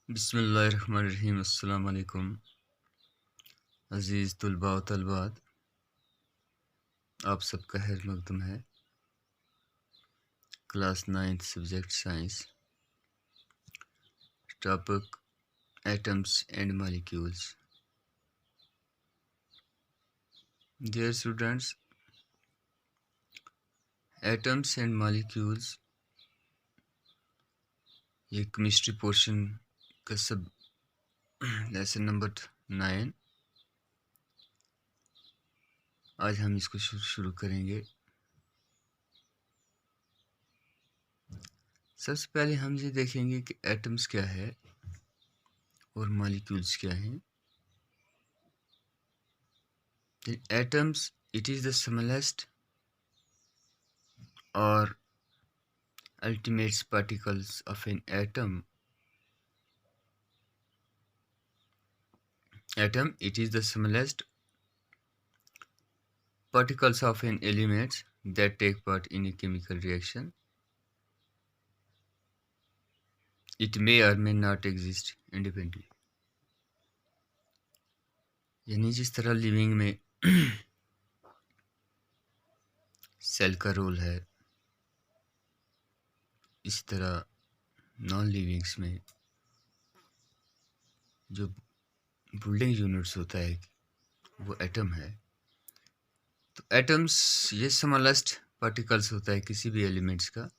बिस्मिल्लाहिर्रहमानिर्रहीम। अस्सलाम वालेकुम अज़ीज़ तुलबा व तलबात, आप सबका खैर मकदम है। Class 9th subject science, topic atoms and molecules. Dear students, atoms and molecules ये केमिस्ट्री पोर्शन का सब लेसन नंबर 9। आज हम इसको शुरू करेंगे। सबसे पहले हम ये देखेंगे कि एटम्स क्या है और मॉलिक्यूल्स क्या हैं। Atoms, it is the smallest or ultimate particles of an atom. Atom, it is the smallest particles of an element that take part in a chemical reaction. It may or may not exist independently. यानी जिस तरह living में cell का role है, इसी तरह non livings में जो बिल्डिंग यूनिट्स होता है वो एटम है। तो एटम्स ये स्मॉलेस्ट पार्टिकल्स होता है किसी भी एलिमेंट्स का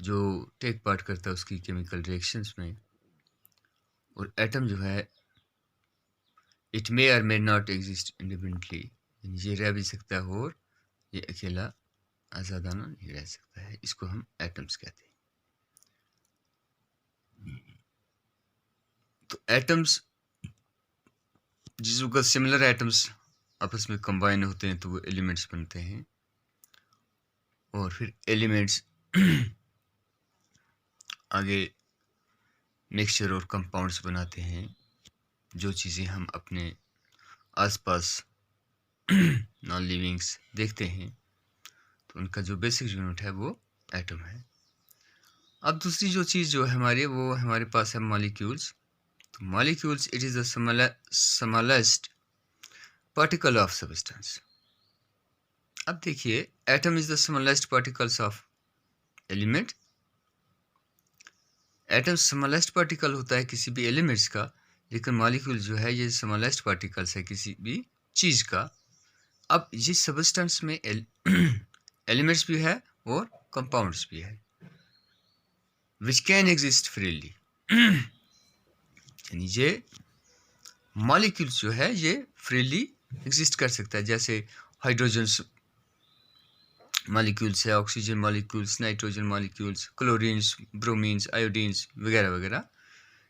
जो टेक पार्ट करता है उसकी केमिकल रिएक्शंस में। और एटम जो है इट मे और मे नॉट एग्जिस्ट इंडिपेंडेंटली, यानी ये रह भी सकता है और ये अकेला आज़ादाना नहीं रह सकता है। इसको हम एटम्स कहते हैं। तो एटम्स जिसका सिमिलर एटम्स आपस में कंबाइन होते हैं तो वो एलिमेंट्स बनते हैं, और फिर एलिमेंट्स आगे मिक्सचर और कंपाउंड्स बनाते हैं। जो चीज़ें हम अपने आसपास नॉन लिविंग्स देखते हैं तो उनका जो बेसिक यूनिट है वो एटम है। अब दूसरी जो चीज़ जो है वो हमारे पास है मॉलिक्यूल्स। तो molecules, it is the smallest particle of substance. अब देखिए, atom is the smallest particles of element. Atom smallest particle होता है किसी भी एलिमेंट्स का, लेकिन मॉलिक्यूल जो है ये स्मॉलेस्ट पार्टिकल्स है किसी भी चीज़ का। अब ये सब्सटेंस में एलिमेंट्स भी है और कंपाउंड्स भी है विच कैन एग्जिस्ट फ्रीली। यानी ये मॉलिक्यूल्स जो है ये फ्रीली एग्जिस्ट कर सकता है, जैसे हाइड्रोजन मॉलिक्यूल्स है, oxygen molecules, nitrogen molecules, chlorines, bromines, iodines वगैरह वगैरह।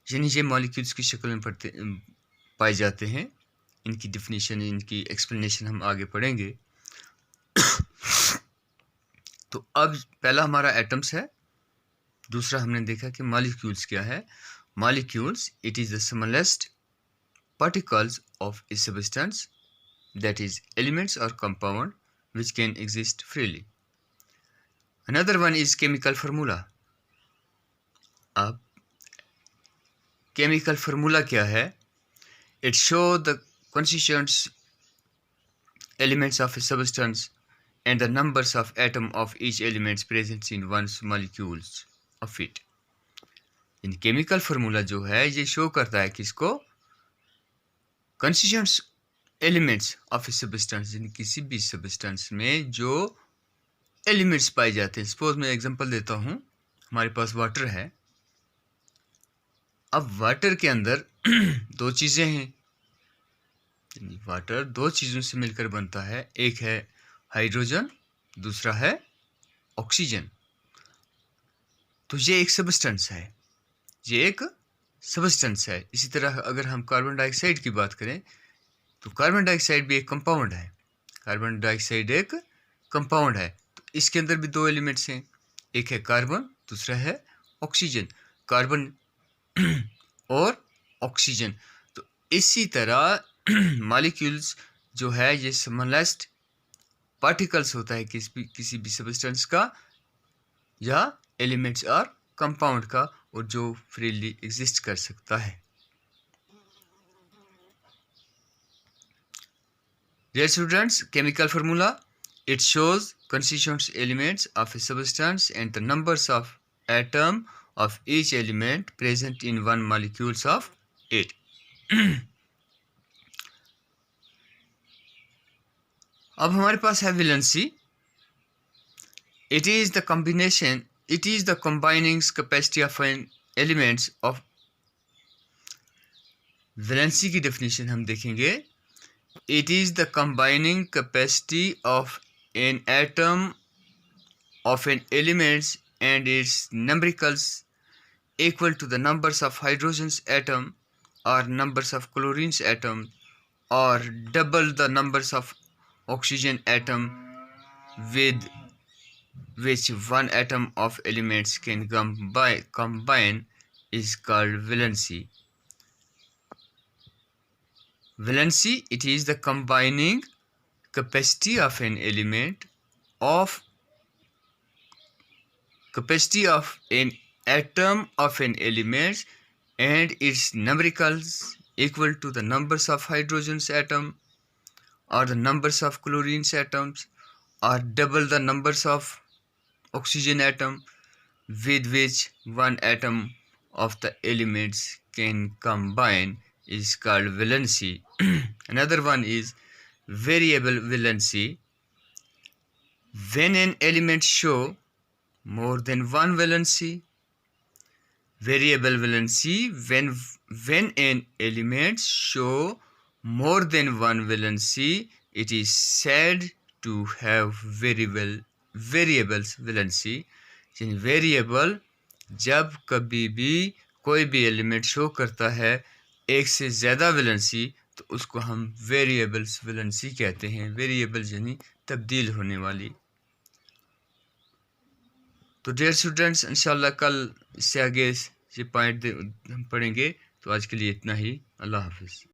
यानी ये मॉलिक्यूल्स की शक्ल में पाए जाते हैं। इनकी डिफिनीशन, इनकी एक्सप्लेनेशन हम आगे पढ़ेंगे। तो अब पहला हमारा एटम्स है, दूसरा हमने देखा कि मॉलिक्यूल्स क्या है। Molecules, it is the smallest particles of a substance, that is elements or compound which can exist freely. Another one is chemical formula. अब chemical formula क्या है? It show the constituents elements of a substance and the numbers of atom of each element present in one molecules of it. In chemical formula जो है ये show करता है किसको? Constituents elements of a substance, यानी किसी भी substance में जो एलिमेंट्स पाए जाते हैं। सपोज मैं एग्जांपल देता हूँ, हमारे पास वाटर है। अब वाटर के अंदर दो चीज़ें हैं, यानी वाटर दो चीज़ों से मिलकर बनता है। एक है हाइड्रोजन, दूसरा है ऑक्सीजन। तो ये एक सब्सटेंस है, ये एक सब्सटेंस है। इसी तरह अगर हम कार्बन डाइऑक्साइड की बात करें तो कार्बन डाइऑक्साइड भी एक कंपाउंड है। कार्बन डाइऑक्साइड एक कंपाउंड है। तो इसके अंदर भी दो एलिमेंट्स हैं, एक है कार्बन, दूसरा है ऑक्सीजन। कार्बन और ऑक्सीजन। तो इसी तरह मॉलिक्यूल्स जो है ये स्मॉलेस्ट पार्टिकल्स होता है किसी भी सब्सटेंस का या एलिमेंट्स और कंपाउंड का, और जो फ्रीली एग्जिस्ट कर सकता है। Dear students, chemical formula, it shows constituent elements of a substance and the numbers of atom of each element present in one molecules of it. अब हमारे पास है valency. It is the combining capacity of an elements of। Valency की definition हम देखेंगे। It is the combining capacity of an atom of an element and its numericals equal to the numbers of hydrogen's atom or numbers of chlorine's atom or double the numbers of oxygen atom with which one atom of elements can combine is called valency. Valency, it is the combining capacity of an atom of an element and its numericals equal to the numbers of hydrogen's atom or the numbers of chlorine's atoms or double the numbers of oxygen atom with which one atom of the elements can combine is called valency. Another one is variable valency. When an element show more than one valency. Variable valency, when an element show more than one valency, it is said to have variables valency. Variable जब कभी भी कोई भी element show करता है एक से ज़्यादा वैलेंसी तो उसको हम वेरिएबल्स वैलेंसी कहते हैं। वेरिएबल यानी तब्दील होने वाली। तो डियर स्टूडेंट्स, इंशाल्लाह कल इससे आगे ये पॉइंट हम पढ़ेंगे। तो आज के लिए इतना ही। अल्लाह हाफिज़।